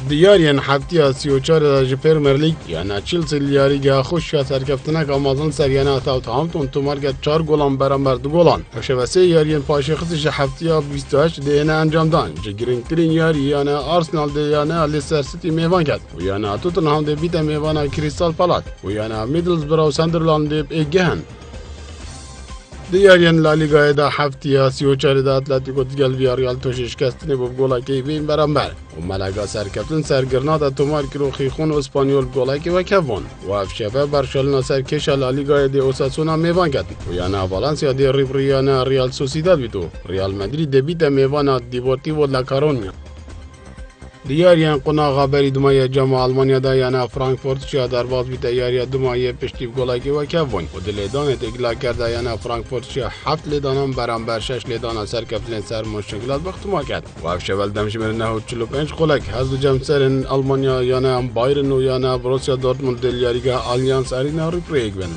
دیارین هفته 34 در پرمیر لیگ یعنی چلسی لیاریگا خوش سرکفتنک آمازون سریانه تاوتهامپتون تو مرکز 4 گلان برابر 2 گلان شبسه یارین پاشخصش هفته 28 دهنه انجام دان جگرینترین یاری یعنی آرسنال ده یعنی لیستر سیتی میوان کرد و یعنی توتنهام ده بیت میوان کریستال پالاس و یعنی میدلزبرو ساندرلند ده ایگهن دیارین لالیگا دا هفته 34 دا اتلتیکو دیگل ویاریال تو شکستنی با گلا کی وین برابر و ملاگا سرکفتن سرگرنادا تومار کرو خیخون اسپانیول گلا کی و کوون و افشفه برشلونه سرکش لالیگا دی اوساسونا میوان کرد و یعنی والنسیا دی ریبریانا ریال سوسیداد بیتو ریال مادرید دی بیت میوان دیپورتیو لا کارونیا دیارین قناغا بری دمای جام آلمانیا دا یعنی فرانکفورت شیا در باز بیت یاری دمای پشتیف گلاگی و کوون و دلیدان تگلا کرده یعنی فرانکفورت شیا 7 لیدانم برابر 6 لیدان سرکفتن سر مشکلات بختما کرد و افشول دمشمر 45 گلک حذف جام سرن آلمانیا یعنی بایرن و یعنی بروسیا دورتموند دلیاریگا آلیانس آرینا ریپریگ بن